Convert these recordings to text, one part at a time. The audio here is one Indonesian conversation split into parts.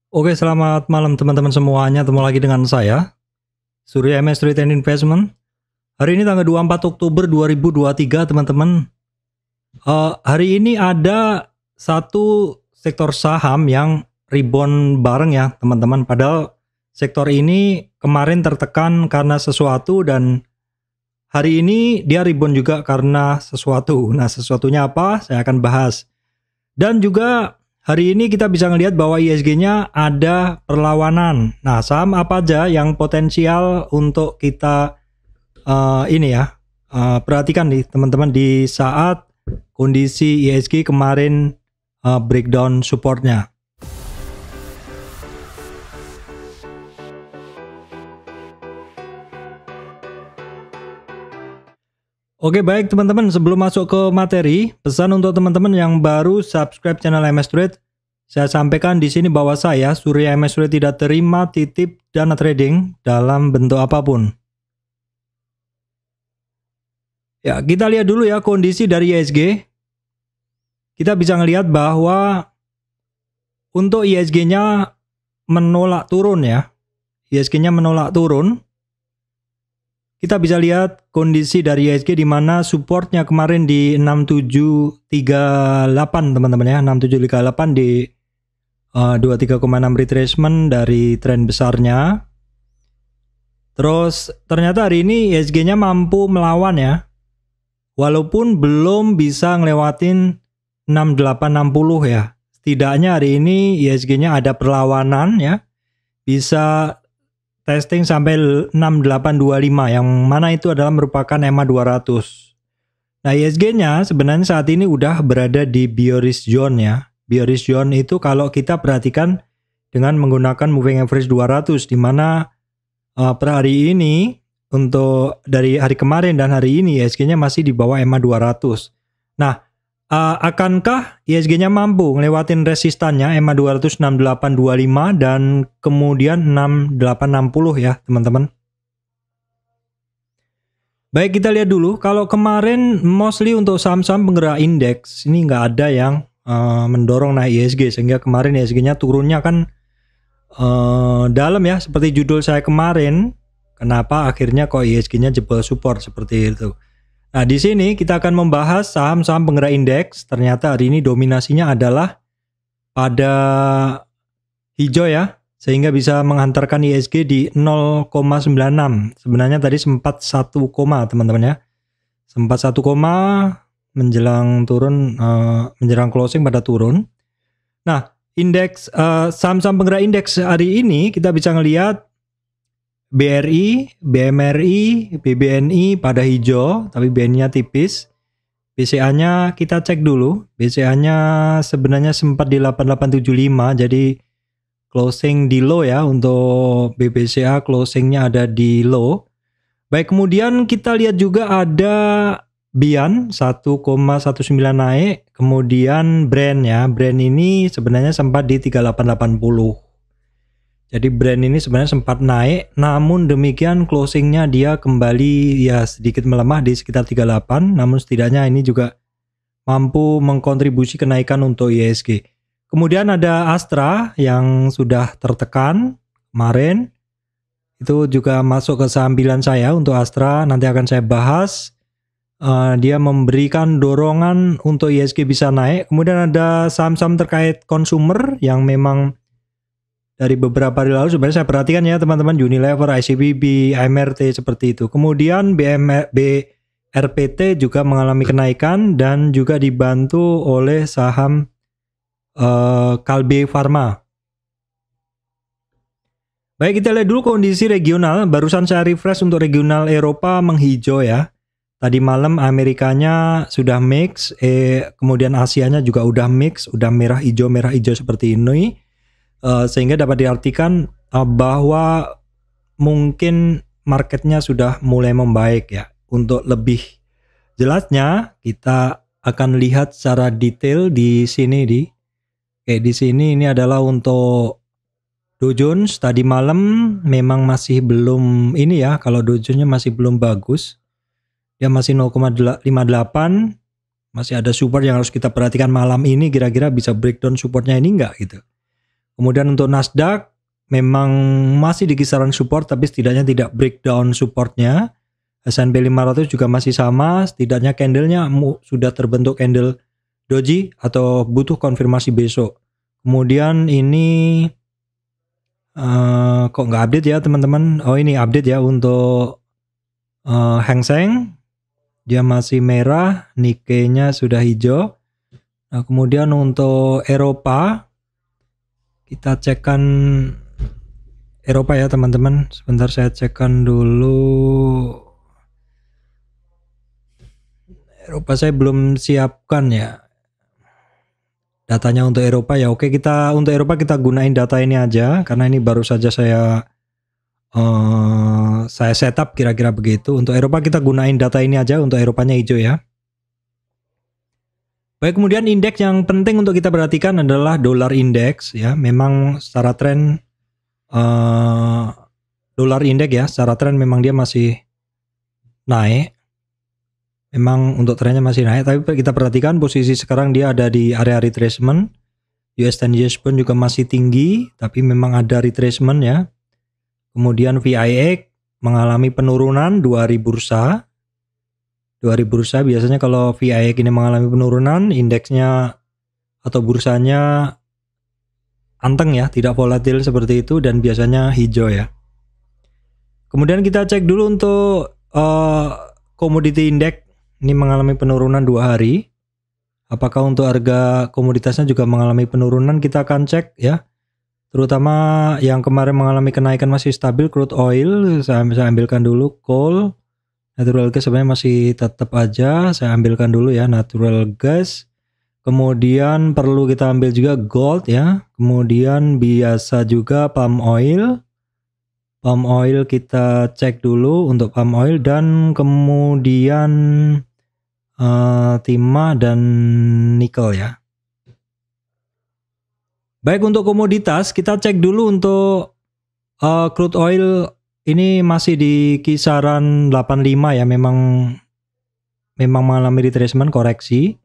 Oke, selamat malam teman-teman semuanya. Ketemu lagi dengan saya, Surya MS Trade and Investment. Hari ini tanggal 24 Oktober 2023, teman-teman. Hari ini ada satu sektor saham yang rebound bareng ya, teman-teman. Padahal sektor ini kemarin tertekan karena sesuatu dan hari ini dia rebound juga karena sesuatu. Nah, sesuatunya apa? Saya akan bahas. Dan juga hari ini kita bisa ngelihat bahwa ISG-nya ada perlawanan. Nah, saham apa aja yang potensial untuk kita perhatikan nih teman-teman di saat kondisi ISG kemarin breakdown supportnya. Oke, baik teman-teman, sebelum masuk ke materi, pesan untuk teman-teman yang baru subscribe channel MS Trade. Saya sampaikan di sini bahwa saya, Surya MS Trade, tidak terima titip dana trading dalam bentuk apapun. Ya, kita lihat dulu ya kondisi dari ISG. Kita bisa ngelihat bahwa untuk ISG-nya menolak turun ya. ISG-nya menolak turun. Kita bisa lihat kondisi dari ISG di mana supportnya kemarin di 6738 teman-teman ya, 6738 di 23,6 retracement dari tren besarnya. Terus ternyata hari ini ISG-nya mampu melawan ya, walaupun belum bisa ngelewatin 6860 ya. Setidaknya hari ini ISG-nya ada perlawanan ya, bisa testing sampai 6825 yang mana itu adalah merupakan EMA 200. Nah, ISG-nya sebenarnya saat ini udah berada di bearish zone ya. Bearish zone itu kalau kita perhatikan dengan menggunakan moving average 200 di mana per hari ini untuk dari hari kemarin dan hari ini ISG-nya masih di bawah EMA 200. Nah, akankah ISG-nya mampu ngelewatin resistannya EMA 200 6825 dan kemudian 6860 ya teman-teman. Baik, kita lihat dulu. Kalau kemarin mostly untuk saham-saham penggerak indeks ini nggak ada yang mendorong naik ISG, sehingga kemarin ISG-nya turunnya kan dalam ya, seperti judul saya kemarin. Kenapa akhirnya kok ISG-nya jebol support seperti itu. Nah, di sini kita akan membahas saham-saham penggerak indeks. Ternyata hari ini dominasinya adalah pada hijau ya, sehingga bisa menghantarkan ISG di 0,96. Sebenarnya tadi sempat 1, teman-teman ya. Sempat 1, menjelang turun, menjelang closing pada turun. Nah, indeks saham-saham penggerak indeks hari ini kita bisa ngelihat BRI, BMRI, BBNI pada hijau, tapi BNI-nya tipis. BCA-nya kita cek dulu. BCA-nya sebenarnya sempat di 8875, jadi closing di low ya. Untuk BBCA closingnya ada di low. Baik, kemudian kita lihat juga ada Bian 1,19 naik. Kemudian Brand ya. Brand ini sebenarnya sempat di 3880. Jadi brand ini sebenarnya sempat naik, namun demikian closingnya dia kembali ya sedikit melemah di sekitar 38, namun setidaknya ini juga mampu mengkontribusi kenaikan untuk ISG. Kemudian ada Astra yang sudah tertekan kemarin, itu juga masuk ke saham pilihan saya untuk Astra, nanti akan saya bahas. Dia memberikan dorongan untuk ISG bisa naik. Kemudian ada saham-saham terkait konsumer yang memang dari beberapa hari lalu sebenarnya saya perhatikan ya teman-teman, Unilever, ICBP, AMRT seperti itu. Kemudian BRPT juga mengalami kenaikan dan juga dibantu oleh saham Kalbe Pharma. Baik, kita lihat dulu kondisi regional. Barusan saya refresh untuk regional Eropa menghijau ya. Tadi malam Amerikanya sudah mix, kemudian Asianya juga udah mix, udah merah hijau seperti ini. Sehingga dapat diartikan bahwa mungkin marketnya sudah mulai membaik ya. Untuk lebih jelasnya kita akan lihat secara detail di sini di sini. Ini adalah untuk Dow Jones. Tadi malam memang masih belum ini ya, kalau Dow Jones-nya masih belum bagus. Dia masih 0,58. Masih ada support yang harus kita perhatikan malam ini, kira-kira bisa breakdown supportnya ini enggak gitu. Kemudian untuk Nasdaq memang masih di kisaran support tapi setidaknya tidak breakdown supportnya. S&P 500 juga masih sama, setidaknya candlenya sudah terbentuk candle doji atau butuh konfirmasi besok. Kemudian ini kok nggak update ya teman-teman? Oh ini update ya untuk Hang Seng, dia masih merah, Nikkei-nya sudah hijau. Nah kemudian untuk Eropa, kita cekkan Eropa ya teman-teman. Sebentar saya cekkan dulu. Eropa saya belum siapkan ya datanya untuk Eropa ya. Oke, kita untuk Eropa kita gunain data ini aja karena ini baru saja saya setup kira-kira begitu. Untuk Eropa kita gunain data ini aja, untuk Eropanya hijau ya. Baik, kemudian indeks yang penting untuk kita perhatikan adalah dolar indeks ya. Memang secara tren dolar indeks ya, secara tren memang dia masih naik. Memang untuk trennya masih naik, tapi kita perhatikan posisi sekarang dia ada di area retracement. US 10 years pun juga masih tinggi, tapi memang ada retracement ya. Kemudian VIX mengalami penurunan 2 hari bursa. 2 hari bursa biasanya kalau VIX ini mengalami penurunan, indeksnya atau bursanya anteng ya, tidak volatil seperti itu dan biasanya hijau ya. Kemudian kita cek dulu untuk commodity index. Ini mengalami penurunan 2 hari. Apakah untuk harga komoditasnya juga mengalami penurunan? Kita akan cek ya. Terutama yang kemarin mengalami kenaikan masih stabil, crude oil. Saya ambilkan dulu. Coal, natural gas sebenarnya masih tetap aja. Saya ambilkan dulu ya natural gas. Kemudian perlu kita ambil juga gold ya. Kemudian biasa juga palm oil. Palm oil kita cek dulu untuk palm oil dan kemudian timah dan nikel ya. Baik, untuk komoditas kita cek dulu untuk crude oil ini masih di kisaran 85 ya, memang mengalami retracement koreksi.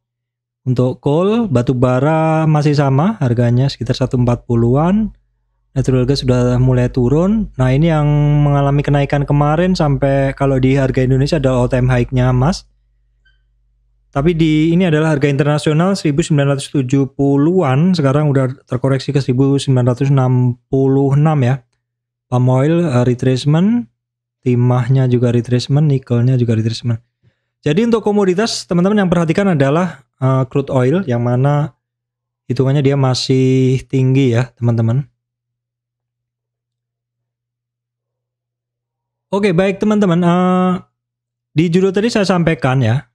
Untuk coal, batu bara masih sama harganya sekitar 140-an. Natural gas sudah mulai turun. Nah, ini yang mengalami kenaikan kemarin sampai kalau di harga Indonesia ada all time high-nya emas. Tapi ini adalah harga internasional 1970-an, sekarang udah terkoreksi ke 1966 ya. Palm oil retracement, timahnya juga retracement, nikelnya juga retracement. Jadi untuk komoditas teman-teman yang perhatikan adalah crude oil yang mana hitungannya dia masih tinggi ya teman-teman. Oke, baik teman-teman. Di judul tadi saya sampaikan ya,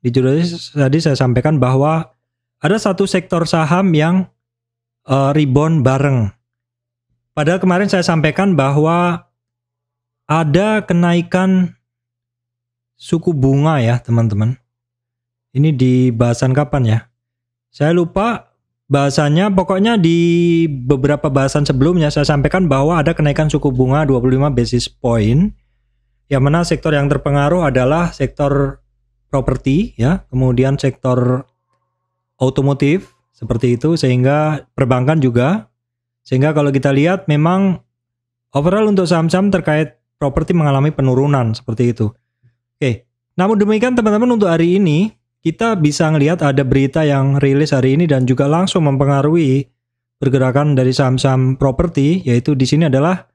bahwa ada satu sektor saham yang rebound bareng. Padahal kemarin saya sampaikan bahwa ada kenaikan suku bunga ya teman-teman. Ini di bahasan kapan ya? Saya lupa bahasanya, pokoknya di beberapa bahasan sebelumnya saya sampaikan bahwa ada kenaikan suku bunga 25 basis point. Yang mana sektor yang terpengaruh adalah sektor properti ya, kemudian sektor otomotif seperti itu, sehingga perbankan juga. Sehingga kalau kita lihat memang overall untuk saham-saham terkait properti mengalami penurunan seperti itu. Oke, namun demikian teman-teman untuk hari ini kita bisa melihat ada berita yang rilis hari ini dan juga langsung mempengaruhi pergerakan dari saham-saham properti, yaitu di sini adalah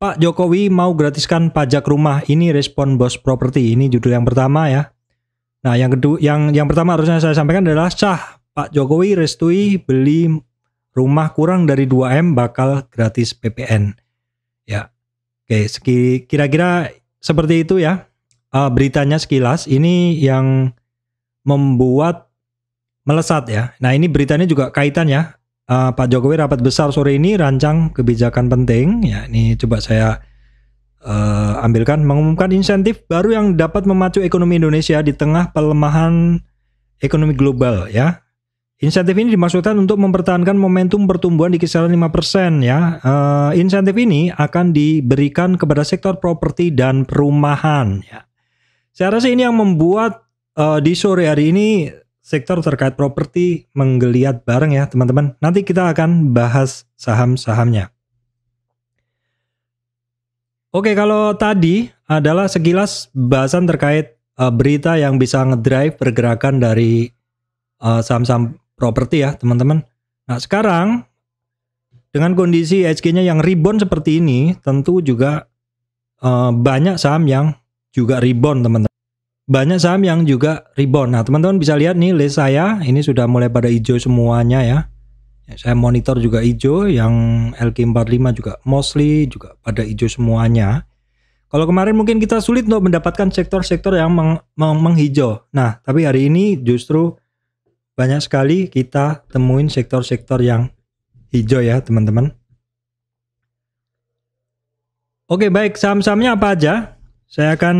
Pak Jokowi mau gratiskan pajak rumah. Ini respon bos properti. Ini judul yang pertama ya. Nah, yang kedua, yang pertama harusnya saya sampaikan adalah sah. Pak Jokowi restui beli rumah kurang dari 2M bakal gratis PPN. Ya. Oke, kira-kira seperti itu ya. Beritanya sekilas ini yang membuat melesat ya. Nah, ini beritanya juga kaitan ya. Pak Jokowi rapat besar sore ini rancang kebijakan penting ya, ini coba saya ambilkan, mengumumkan insentif baru yang dapat memacu ekonomi Indonesia di tengah pelemahan ekonomi global ya. Insentif ini dimaksudkan untuk mempertahankan momentum pertumbuhan di kisaran 5% ya. Insentif ini akan diberikan kepada sektor properti dan perumahan ya. Saya rasa ini yang membuat di sore hari ini sektor terkait properti menggeliat bareng ya teman-teman. Nanti kita akan bahas saham-sahamnya. Oke, kalau tadi adalah sekilas bahasan terkait berita yang bisa ngedrive pergerakan dari saham-saham properti ya teman-teman. Nah sekarang dengan kondisi IHSG-nya yang rebound seperti ini, tentu juga banyak saham yang juga rebound teman-teman. Banyak saham yang juga rebound. Nah teman-teman bisa lihat nih list saya, ini sudah mulai pada hijau semuanya ya. Saya monitor juga hijau, yang LQ45 juga mostly juga pada hijau semuanya. Kalau kemarin mungkin kita sulit untuk mendapatkan sektor-sektor yang menghijau. Nah tapi hari ini justru banyak sekali kita temuin sektor-sektor yang hijau ya teman-teman. Oke baik, saham-sahamnya apa aja? Saya akan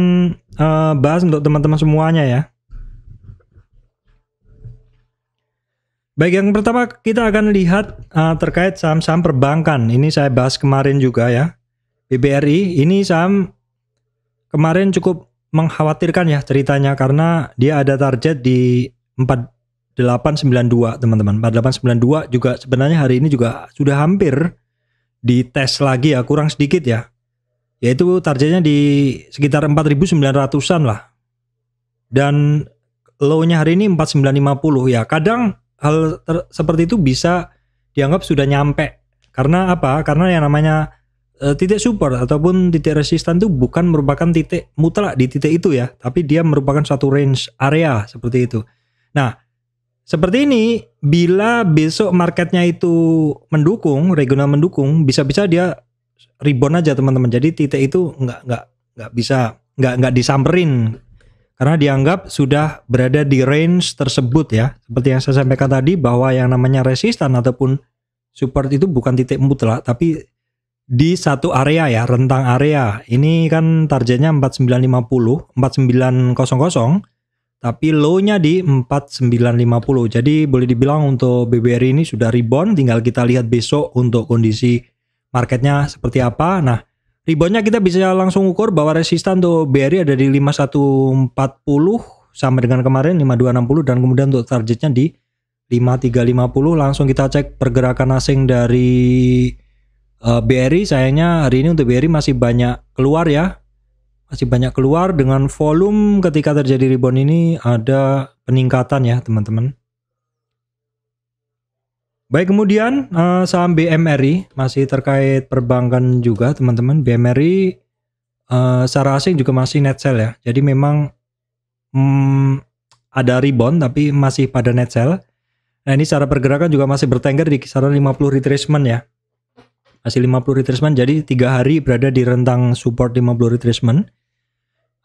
bahas untuk teman-teman semuanya ya. Baik, yang pertama kita akan lihat terkait saham-saham perbankan. Ini saya bahas kemarin juga ya. BBRI ini saham kemarin cukup mengkhawatirkan ya ceritanya, karena dia ada target di 4892 teman-teman. 4892 juga sebenarnya hari ini juga sudah hampir dites lagi ya, kurang sedikit ya. Yaitu targetnya di sekitar 4900-an lah. Dan low-nya hari ini 4950 ya. Kadang hal seperti itu bisa dianggap sudah nyampe. Karena apa? Karena yang namanya titik support ataupun titik resistan itu bukan merupakan titik mutlak di titik itu ya, tapi dia merupakan suatu range area seperti itu. Nah, seperti ini, bila besok marketnya itu mendukung, regional mendukung, bisa-bisa dia rebound aja teman-teman. Jadi titik itu nggak disamperin karena dianggap sudah berada di range tersebut ya. Seperti yang saya sampaikan tadi, bahwa yang namanya resistan ataupun support itu bukan titik mutlak, tapi di satu area ya, rentang area. Ini kan targetnya 4950, 4900, tapi low-nya di 4950. Jadi boleh dibilang untuk BBRI ini sudah rebound, tinggal kita lihat besok untuk kondisi marketnya seperti apa. Nah, reboundnya kita bisa langsung ukur bahwa resistan untuk BRI ada di 5140 sama dengan kemarin 5260, dan kemudian untuk targetnya di 5350. Langsung kita cek pergerakan asing dari BRI. Sayangnya hari ini untuk BRI masih banyak keluar ya. Masih banyak keluar, dengan volume ketika terjadi rebound ini ada peningkatan ya teman-teman. Baik, kemudian saham BMRI masih terkait perbankan juga teman-teman. BMRI secara asing juga masih net sell ya. Jadi memang ada rebound tapi masih pada net sell. Nah ini secara pergerakan juga masih bertengger di kisaran 50 retracement ya. Masih 50 retracement, jadi 3 hari berada di rentang support 50 retracement.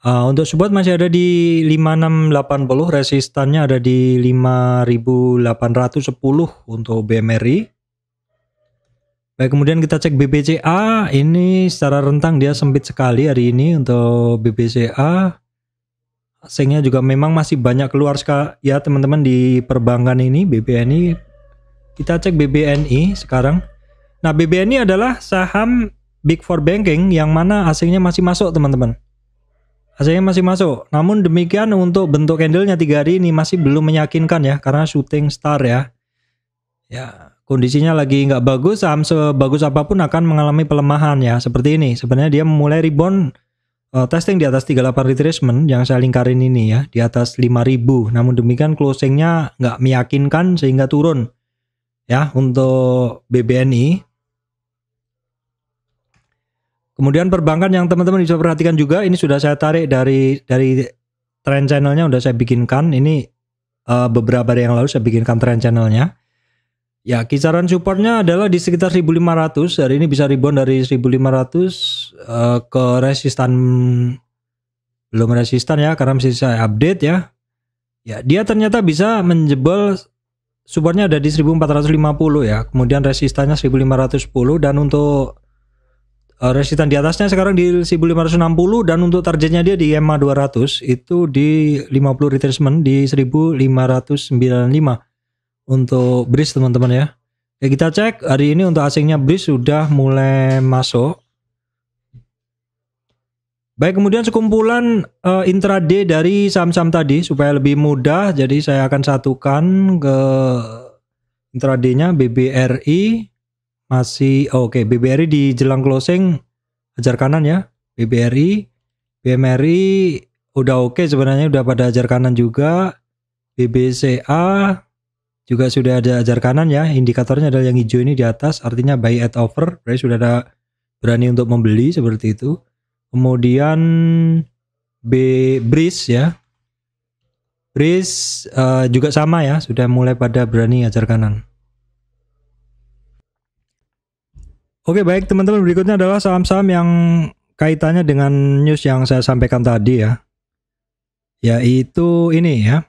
Untuk support masih ada di 5680, resistannya ada di 5810 untuk BMRI. Baik, kemudian kita cek BBCA, ini secara rentang dia sempit sekali hari ini untuk BBCA. Asingnya juga memang masih banyak keluar ya teman-teman di perbankan ini, BBNI. Kita cek BBNI sekarang. Nah, BBNI adalah saham Big Four Banking yang mana asingnya masih masuk teman-teman. Asingnya masih masuk. Namun demikian untuk bentuk candlenya 3 hari ini masih belum meyakinkan ya, karena shooting star ya. Ya, kondisinya lagi nggak bagus, saham sebagus apapun akan mengalami pelemahan ya, seperti ini. Sebenarnya dia mulai rebound testing di atas 38 retracement yang saya lingkarin ini ya, di atas 5000. Namun demikian closingnya nggak meyakinkan sehingga turun ya untuk BBNI. Kemudian perbankan yang teman-teman bisa perhatikan juga, ini sudah saya tarik dari trend channelnya, udah saya bikinkan. Ini beberapa hari yang lalu saya bikinkan trend channelnya. Ya, kisaran supportnya adalah di sekitar 1500. Hari ini bisa rebound dari 1500 ke resistan, belum resistan ya, karena masih saya update ya. Ya, dia ternyata bisa menjebol supportnya ada di 1450 ya. Kemudian resistannya 1510, dan untuk resistan di atasnya sekarang di 1560, dan untuk targetnya dia di EMA 200 itu di 50 retracement di 1595 untuk BRIS teman-teman ya. Ya, kita cek hari ini untuk asingnya BRIS sudah mulai masuk. Baik, kemudian sekumpulan intraday dari saham-saham tadi supaya lebih mudah. Jadi saya akan satukan ke intraday-nya BBRI masih oke. BBRI di jelang closing ajar kanan ya. BBRI, BMRI udah oke sebenarnya, udah pada ajar kanan juga. BBCA juga sudah ada ajar kanan ya. Indikatornya adalah yang hijau ini di atas, artinya buy at over. Berarti sudah ada berani untuk membeli seperti itu. Kemudian BRIS ya. BRIS juga sama ya, sudah mulai pada berani ajar kanan. Oke, baik teman-teman, berikutnya adalah saham-saham yang kaitannya dengan news yang saya sampaikan tadi ya. Yaitu ini ya.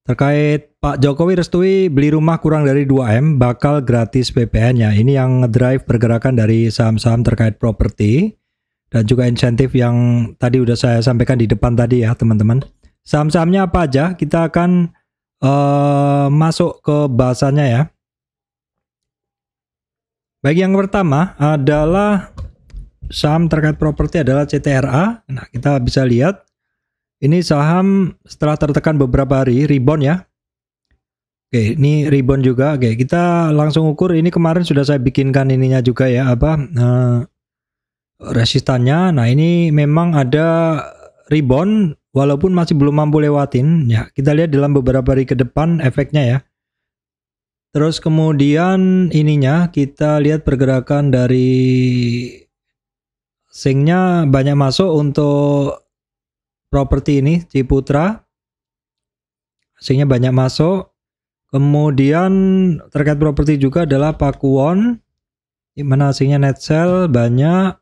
Terkait Pak Jokowi restui beli rumah kurang dari 2M bakal gratis PPN ya. Ini yang ngedrive pergerakan dari saham-saham terkait properti dan juga insentif yang tadi udah saya sampaikan di depan tadi ya teman-teman. Saham-sahamnya apa aja? Kita akan masuk ke bahasannya ya. Baik, yang pertama adalah saham terkait properti adalah CTRA. Nah, kita bisa lihat ini saham setelah tertekan beberapa hari rebound ya. Oke, ini rebound juga. Oke, kita langsung ukur. Ini kemarin sudah saya bikinkan ininya juga ya, resistannya. Nah, ini memang ada rebound walaupun masih belum mampu lewatin ya. Kita lihat dalam beberapa hari ke depan efeknya ya. Terus kemudian ininya kita lihat pergerakan dari asingnya banyak masuk untuk properti ini, Ciputra. Asingnya banyak masuk. Kemudian terkait properti juga adalah Pakuwon, di mana asingnya net sell banyak.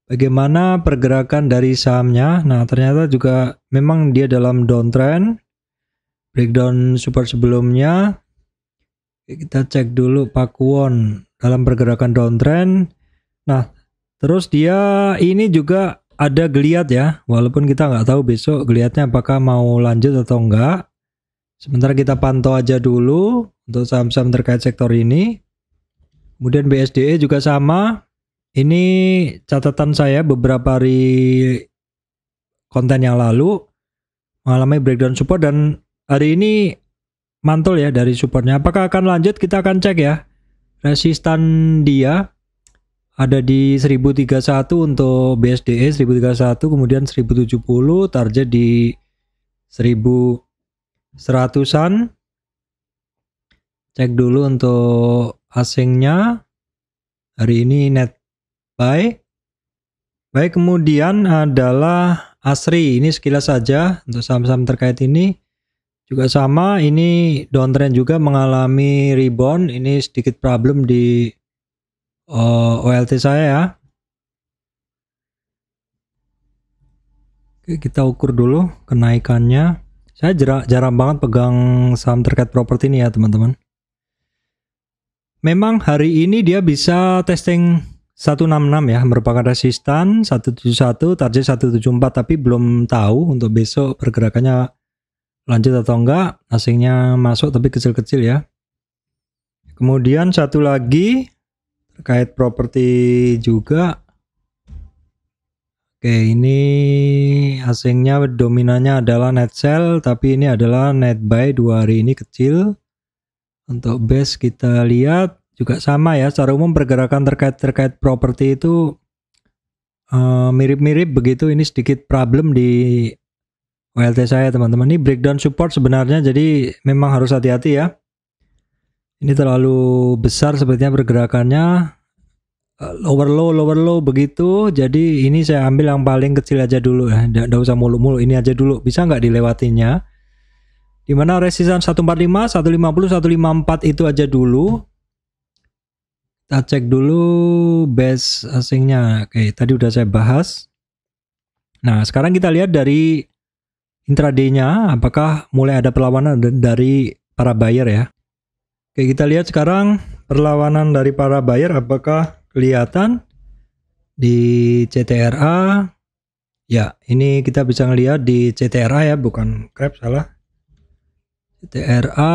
Bagaimana pergerakan dari sahamnya? Nah, ternyata juga memang dia dalam downtrend. Breakdown support sebelumnya. Kita cek dulu Pakuwon dalam pergerakan downtrend. Nah, terus dia ini juga ada geliat ya, walaupun kita nggak tahu besok geliatnya apakah mau lanjut atau enggak. Sementara kita pantau aja dulu untuk saham-saham terkait sektor ini. Kemudian BSDE juga sama. Ini catatan saya beberapa hari konten yang lalu mengalami breakdown support dan hari ini mantul ya dari supportnya. Apakah akan lanjut? Kita akan cek ya. Resistan dia ada di 1031 untuk BSDE 1031, kemudian 1070, target di 1100-an. Cek dulu untuk asingnya. Hari ini net buy. Baik, kemudian adalah ASRI. Ini sekilas saja untuk saham-saham terkait ini. Juga sama, ini downtrend juga mengalami rebound. Ini sedikit problem di OLT saya ya. Oke, kita ukur dulu kenaikannya. Saya jarang banget pegang saham terkait properti ini ya teman-teman. Memang hari ini dia bisa testing 166 ya, merupakan resistan 171, target 174, tapi belum tahu untuk besok pergerakannya lanjut atau enggak. Asingnya masuk tapi kecil-kecil ya. Kemudian satu lagi terkait properti juga. Oke, ini asingnya dominannya adalah net sell, tapi ini adalah net buy 2 hari ini kecil. Untuk base kita lihat juga sama ya, secara umum pergerakan terkait properti itu mirip-mirip begitu. Ini sedikit problem di OLT saya teman-teman. Ini breakdown support sebenarnya, jadi memang harus hati-hati ya. Ini terlalu besar sepertinya pergerakannya, lower low begitu. Jadi ini saya ambil yang paling kecil aja dulu ya, nggak usah mulu-mulu, ini aja dulu, bisa nggak dilewatinya. Dimana resisten 145, 150, 154 itu aja dulu. Kita cek dulu base asingnya. Oke, tadi udah saya bahas. Nah, sekarang kita lihat dari intraday-nya apakah mulai ada perlawanan dari para buyer ya. Oke, kita lihat sekarang perlawanan dari para buyer apakah kelihatan di CTRA. Ya, ini kita bisa ngelihat di CTRA ya, bukan Crab, salah. CTRA.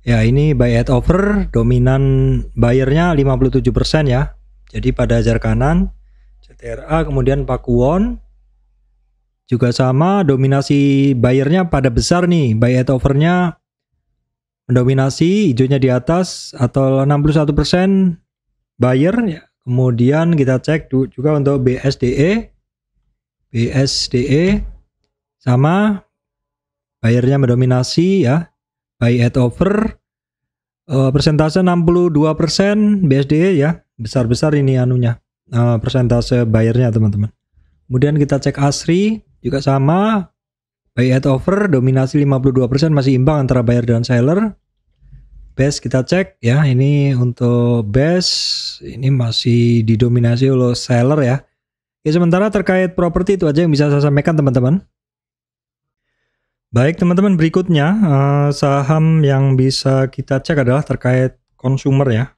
Ya, ini buy at over, dominan bayarnya 57% ya. Jadi pada ajar kanan. BTRA, kemudian Pakuwon juga sama, dominasi buyernya pada besar nih, buy at overnya mendominasi, hijaunya di atas atau 61% buyer ya. Kemudian kita cek juga untuk BSDE sama, buyernya mendominasi ya, buy at over, persentase 62% BSDE ya, besar-besar ini anunya, persentase buyernya teman-teman. Kemudian kita cek ASRI juga sama, buy at over, dominasi 52%, masih imbang antara buyer dan seller. BES kita cek ya, ini untuk BES ini masih didominasi oleh seller ya. Oke, sementara terkait properti itu aja yang bisa saya sampaikan teman-teman. Baik teman-teman, berikutnya saham yang bisa kita cek adalah terkait consumer ya.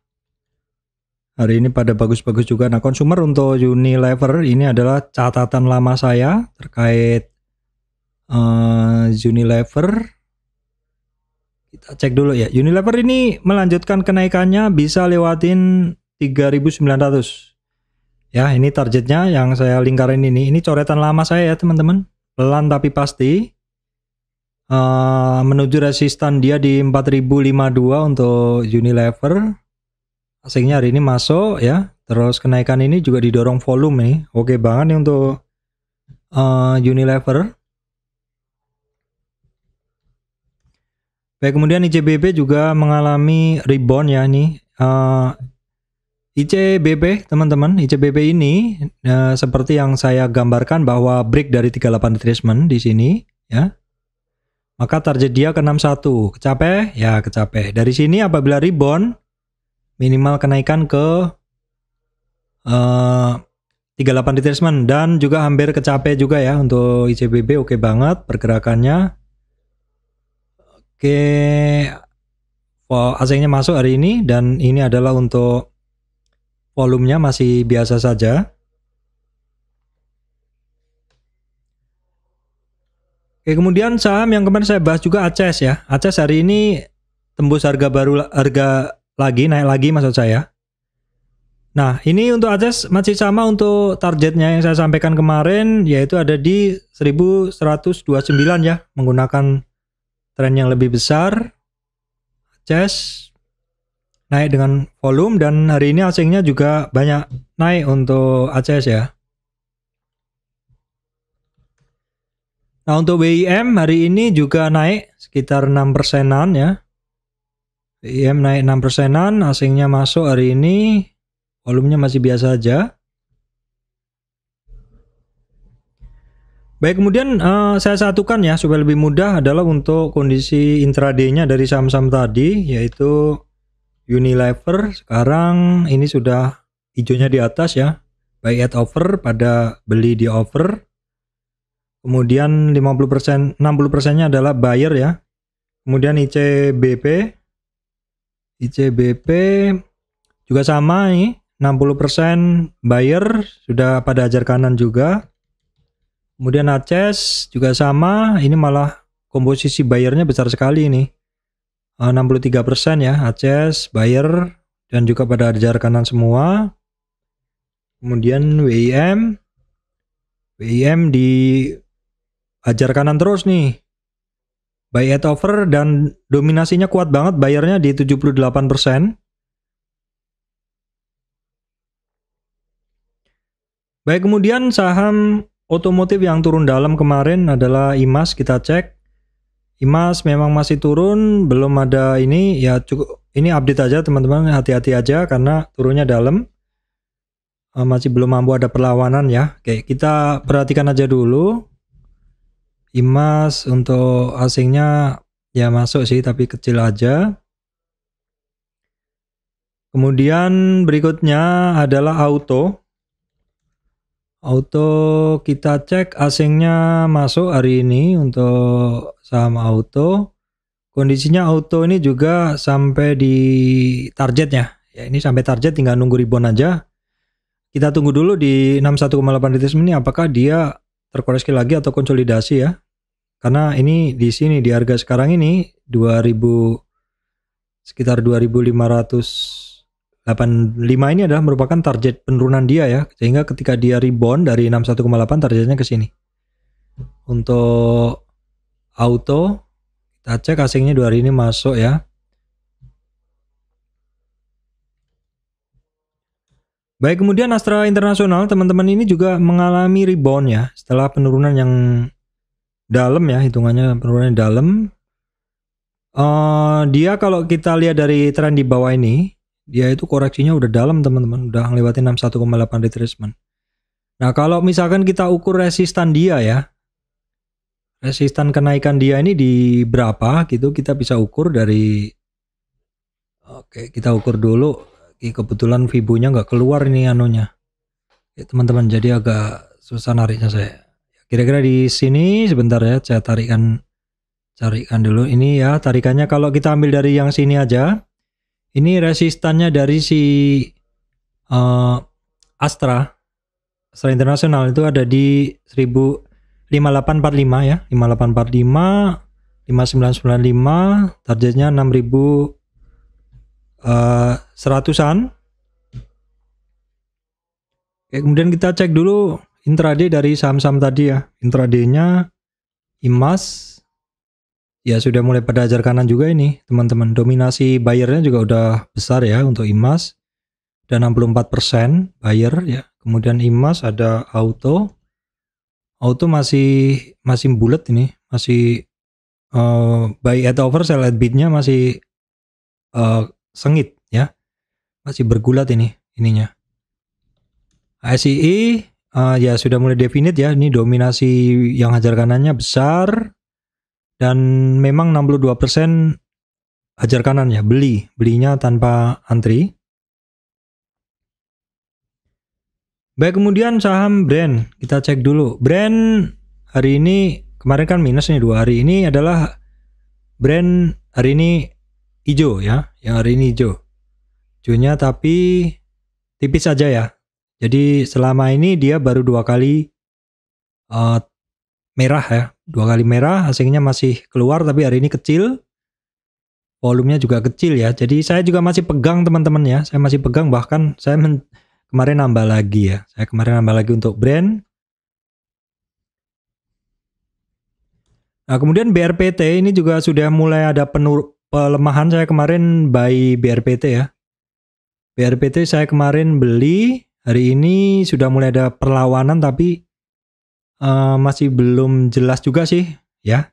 Hari ini pada bagus-bagus juga. Nah, consumer untuk Unilever ini adalah catatan lama saya terkait Unilever. Kita cek dulu ya. Unilever ini melanjutkan kenaikannya, bisa lewatin 3.900. Ya, ini targetnya yang saya lingkarin ini. Ini coretan lama saya ya teman-teman. Pelan tapi pasti. Menuju resistan dia di 4.052 untuk Unilever. Asingnya hari ini masuk ya. Terus kenaikan ini juga didorong volume nih. Oke banget nih untuk Unilever. Baik, kemudian ICBP juga mengalami rebound ya nih. ICBP teman-teman, ICBP ini seperti yang saya gambarkan bahwa break dari 38 retracement di sini ya. Maka target dia ke 61, kecapai? Ya kecapai. Dari sini apabila rebound minimal kenaikan ke 38 retracement dan juga hampir kecapai juga ya untuk ICBP. Oke banget pergerakannya. Oke, asingnya masuk hari ini dan ini adalah untuk volumenya masih biasa saja. Oke, kemudian saham yang kemarin saya bahas juga ACES ya. ACES hari ini tembus harga naik lagi maksud saya. Nah, ini untuk ACES masih sama untuk targetnya yang saya sampaikan kemarin, yaitu ada di 1129 ya, menggunakan tren yang lebih besar. ACES naik dengan volume dan hari ini asingnya juga banyak naik untuk ACES ya. Nah, untuk WIM hari ini juga naik sekitar 6%-an ya. WIM naik 6%-an, asingnya masuk hari ini, volumenya masih biasa aja. Baik, kemudian saya satukan ya supaya lebih mudah adalah untuk kondisi intraday-nya dari saham-saham tadi, yaitu Unilever. Sekarang ini sudah hijaunya di atas ya, buy at over pada beli di over. Kemudian 50%, 60%-nya adalah buyer ya. Kemudian ICBP juga sama nih, 60% buyer, sudah pada hajar kanan juga. Kemudian ACES juga sama, ini malah komposisi buyernya besar sekali ini. 63% ya, ACES, buyer, dan juga pada hajar kanan semua. Kemudian WIM di hajar kanan terus nih. Buy at over dan dominasinya kuat banget, buyernya di 78%. Baik, kemudian saham otomotif yang turun dalam kemarin adalah IMAS. Kita cek IMAS memang masih turun, belum ada ini ya, cukup ini update aja teman-teman, hati-hati aja karena turunnya dalam, masih belum mampu ada perlawanan ya. Oke, kita perhatikan aja dulu. IMAS untuk asingnya ya masuk sih tapi kecil aja. Kemudian berikutnya adalah auto kita cek asingnya masuk hari ini untuk saham auto. Kondisinya auto ini juga sampai di targetnya ya, ini sampai target tinggal nunggu rebound aja. Kita tunggu dulu di 61,8 retracement ini apakah dia terkoreksi lagi atau konsolidasi ya. Karena ini di sini di harga sekarang ini sekitar 2.500 65 ini adalah merupakan target penurunan dia ya, sehingga ketika dia rebound dari 61,8 targetnya ke sini. Untuk auto kita cek asingnya 2 hari ini masuk ya. Baik, kemudian Astra Internasional teman-teman ini juga mengalami rebound ya setelah penurunan yang dalam ya, hitungannya penurunan dalam. Dia kalau kita lihat dari tren di bawah ini, dia itu koreksinya udah dalam teman-teman, udah ngelewatin 61,8 retracement. Nah kalau misalkan kita ukur resistan dia ya, resistan kenaikan dia ini di berapa gitu, kita bisa ukur dari, oke kita ukur dulu. Kebetulan Fibo-nya nggak keluar ini anunya ya, teman-teman, jadi agak susah nariknya saya. Kira-kira di sini sebentar ya, saya carikan dulu ini ya tarikannya. Kalau kita ambil dari yang sini aja, ini resistannya dari si Astra Internasional itu ada di 5845 ya, 5845, 5995, targetnya 6000 seratusan. Oke, kemudian kita cek dulu intraday dari saham-saham tadi ya. Intraday-nya IMAS ya sudah mulai pada ajar kanan juga ini teman-teman. Dominasi buyer-nya juga udah besar ya untuk IMAS, dan 64% buyer ya. Kemudian IMAS ada auto masih bulat ini, masih buy at over, sell at bid-nya masih sengit ya, masih bergulat ininya. SII ya sudah mulai definite ya, ini dominasi yang hajar kanannya besar, dan memang 62% hajar kanan ya, belinya tanpa antri. Baik, kemudian saham brand kita cek dulu. Brand hari ini, kemarin kan minus nih 2 hari, ini adalah brand hari ini hijau ya, yang hari ini hijaunya tapi tipis saja ya. Jadi selama ini dia baru 2 kali merah ya, 2 kali merah, asingnya masih keluar tapi hari ini kecil, volumenya juga kecil ya. Jadi saya juga masih pegang teman-teman ya, saya masih pegang, bahkan saya kemarin nambah lagi ya, saya kemarin nambah lagi untuk brand. Nah kemudian BRPT ini juga sudah mulai ada pelemahan. Saya kemarin buy BRPT ya. BRPT saya kemarin beli, hari ini sudah mulai ada perlawanan tapi masih belum jelas juga sih ya.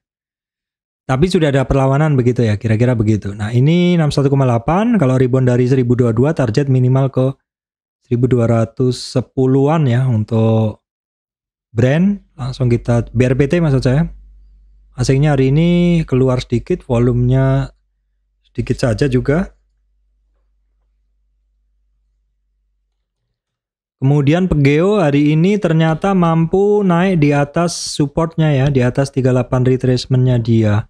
Tapi sudah ada perlawanan begitu ya, kira-kira begitu. Nah ini 61,8, kalau rebound dari 1022 target minimal ke 1210-an ya untuk brand. Langsung kita BRPT maksud saya. Asingnya hari ini keluar sedikit, volumenya sedikit saja juga. Kemudian Pegeo hari ini ternyata mampu naik di atas supportnya ya, di atas 38 retracementnya dia.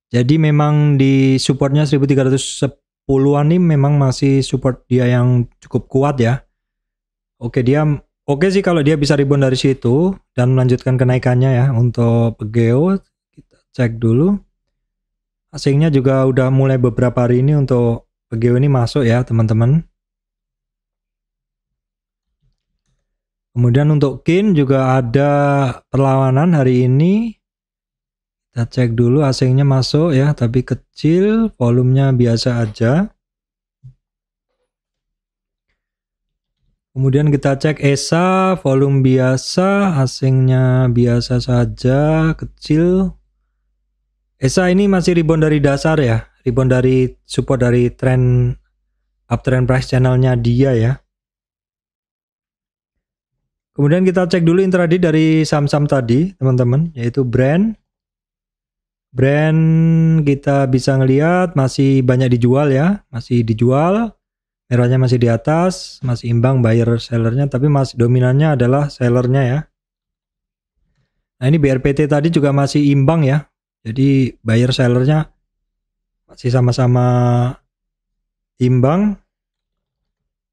Jadi memang di supportnya 1310-an ini memang masih support dia yang cukup kuat ya. Oke sih kalau dia bisa rebound dari situ dan melanjutkan kenaikannya ya untuk Pegeo. Kita cek dulu. Asingnya juga udah mulai beberapa hari ini untuk Pegeo ini masuk ya teman-teman. Kemudian untuk KIN juga ada perlawanan hari ini. Kita cek dulu, asingnya masuk ya, tapi kecil, volumenya biasa aja. Kemudian kita cek ESA, volume biasa, asingnya biasa saja, kecil. ESA ini masih rebound dari dasar ya, rebound dari support dari trend uptrend price channelnya dia ya. Kemudian kita cek dulu intraday dari saham-saham tadi teman-teman, yaitu brand kita bisa ngelihat masih banyak dijual ya, masih dijual, merahnya masih di atas, masih imbang buyer sellernya, tapi masih dominannya adalah sellernya ya. Nah ini BRPT tadi juga masih imbang ya, jadi buyer sellernya masih sama-sama imbang.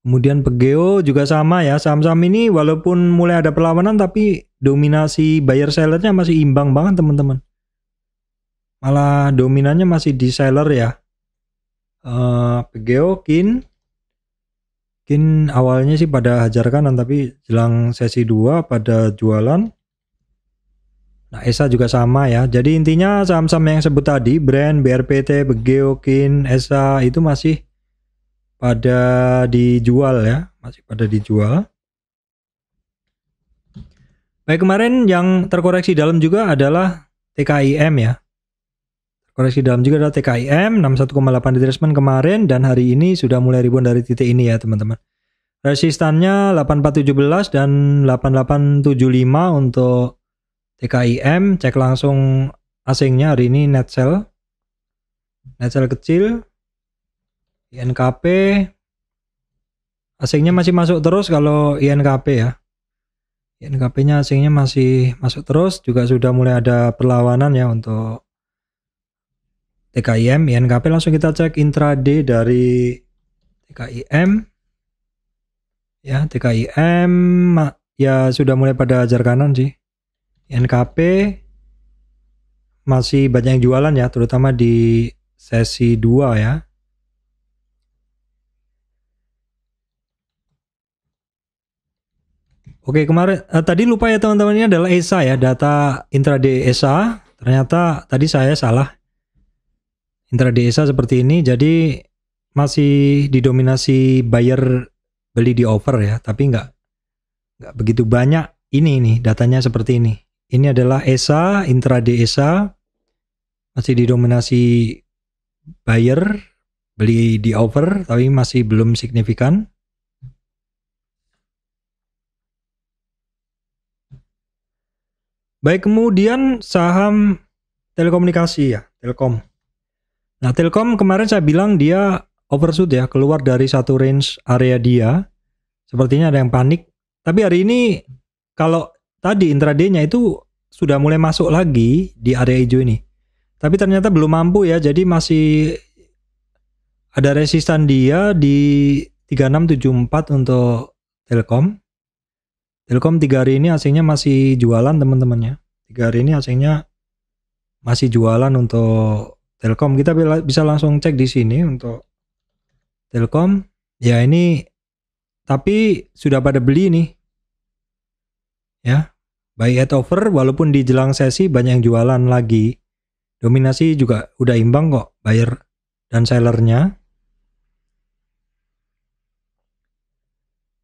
Kemudian Pegeo juga sama ya, saham-saham ini walaupun mulai ada perlawanan tapi dominasi buyer sellernya masih imbang banget teman-teman. Malah dominannya masih di seller ya. Pegeo, KIN, Mungkin awalnya sih pada hajar kanan, tapi jelang sesi 2 pada jualan. Nah, ESA juga sama ya. Jadi intinya saham-saham yang sebut tadi, Brand, BRPT, Geokin, ESA itu masih pada dijual ya, masih pada dijual. Baik, kemarin yang terkoreksi dalam juga adalah TKIM ya. Koreksi dalam juga adalah TKIM 61,8 retracement kemarin, dan hari ini sudah mulai rebound dari titik ini ya teman-teman. Resistannya 8417 dan 8875 untuk TKIM. Cek langsung asingnya hari ini net sell kecil. INKP asingnya masih masuk terus kalau INKP ya. INKP-nya asingnya masih masuk terus, juga sudah mulai ada perlawanan ya untuk TKIM. INKP langsung kita cek intraday dari TKIM ya. TKIM ya sudah mulai pada hajar kanan sih. INKP masih banyak yang jualan ya, terutama di sesi 2 ya. Oke, kemarin tadi lupa ya teman-teman, ini adalah ESA ya, data intraday ESA. Ternyata tadi saya salah. Intraday ESA seperti ini, jadi masih didominasi buyer beli di over ya, tapi nggak begitu banyak. Ini nih datanya seperti ini. Ini adalah ESA, intraday ESA, masih didominasi buyer beli di over, tapi masih belum signifikan. Baik, kemudian saham telekomunikasi ya, Telkom. Nah, Telkom kemarin saya bilang dia overshoot ya, keluar dari satu range area dia. Sepertinya ada yang panik. Tapi hari ini kalau tadi intraday-nya itu sudah mulai masuk lagi di area hijau ini. Tapi ternyata belum mampu ya, jadi masih ada resistan dia di 3674 untuk Telkom. Telkom 3 hari ini asingnya masih jualan teman-temannya. 3 hari ini asingnya masih jualan untuk Telkom. Kita bisa langsung cek di sini untuk Telkom. Ya ini tapi sudah pada beli nih. Ya. Buy at over, walaupun di jelang sesi banyak yang jualan lagi. Dominasi juga udah imbang kok buyer dan sellernya.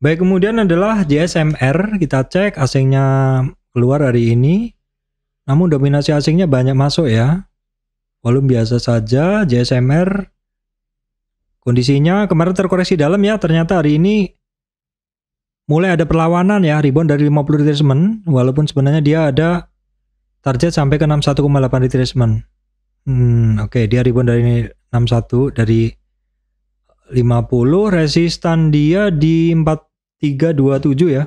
Baik, kemudian adalah JSMR. Kita cek asingnya keluar hari ini. Namun dominasi asingnya banyak masuk ya. Volume biasa saja. JSMR kondisinya kemarin terkoreksi dalam ya. Ternyata hari ini mulai ada perlawanan ya. Rebound dari 50 retracement. Walaupun sebenarnya dia ada target sampai ke 61,8 retracement. Oke, dia rebound dari 61 dari 50. Resistan dia di 4327 ya.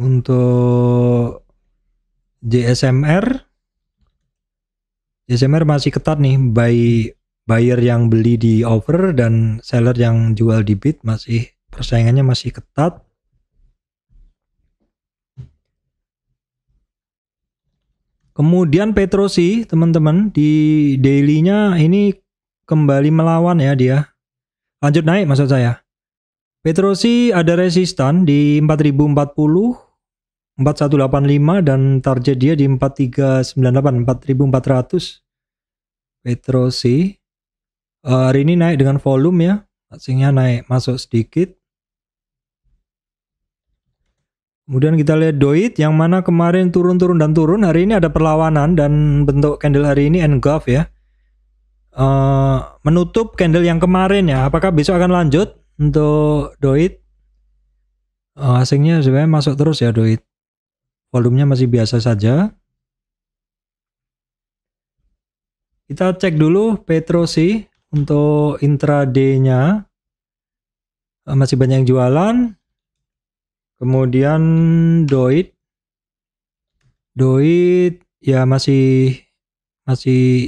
Untuk JSMR masih ketat nih, buyer yang beli di over dan seller yang jual di bid, masih persaingannya masih ketat. Kemudian Petrosi teman-teman, di daily-nya ini kembali melawan ya dia. Lanjut naik maksud saya. Petrosi ada resistan di 4040, 4185 dan target dia di 4398, 4400. Petrosi hari ini naik dengan volume ya. Asingnya naik masuk sedikit. Kemudian kita lihat Doit yang mana kemarin turun-turun dan turun. Hari ini ada perlawanan dan bentuk candle hari ini engulf ya. Menutup candle yang kemarin ya. Apakah besok akan lanjut untuk Doit? Asingnya sebenarnya masuk terus ya Doit. Volumenya masih biasa saja. Kita cek dulu Petrosi untuk intraday-nya. Masih banyak yang jualan. Kemudian Doit ya masih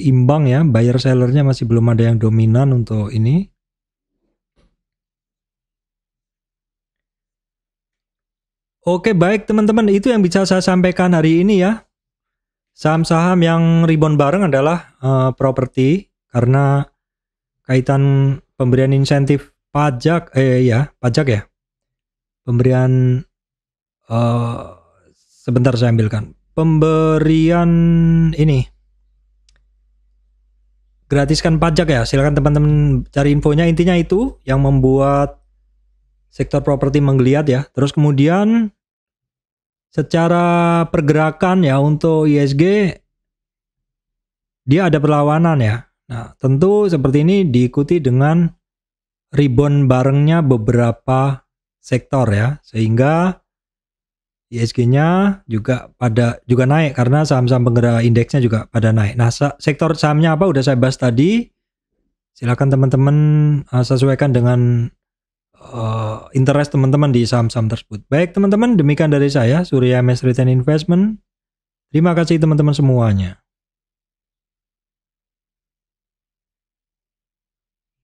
imbang ya, buyer sellernya masih belum ada yang dominan untuk ini. Oke, baik teman-teman, itu yang bisa saya sampaikan hari ini ya. Saham-saham yang rebound bareng adalah properti, karena kaitan pemberian insentif pajak ya. Pemberian sebentar saya ambilkan. Pemberian ini gratiskan pajak ya. Silakan teman-teman cari infonya. Intinya itu yang membuat sektor properti menggeliat ya. Terus kemudian secara pergerakan ya untuk ISG dia ada perlawanan ya. Nah, tentu seperti ini diikuti dengan rebound barengnya beberapa sektor ya. Sehingga ISG-nya juga naik karena saham-saham penggerak indeksnya juga pada naik. Nah, sektor sahamnya apa udah saya bahas tadi. Silakan teman-teman sesuaikan dengan interest teman-teman di saham-saham tersebut. Baik teman-teman, demikian dari saya Surya MS Retail Investment. Terima kasih teman-teman semuanya.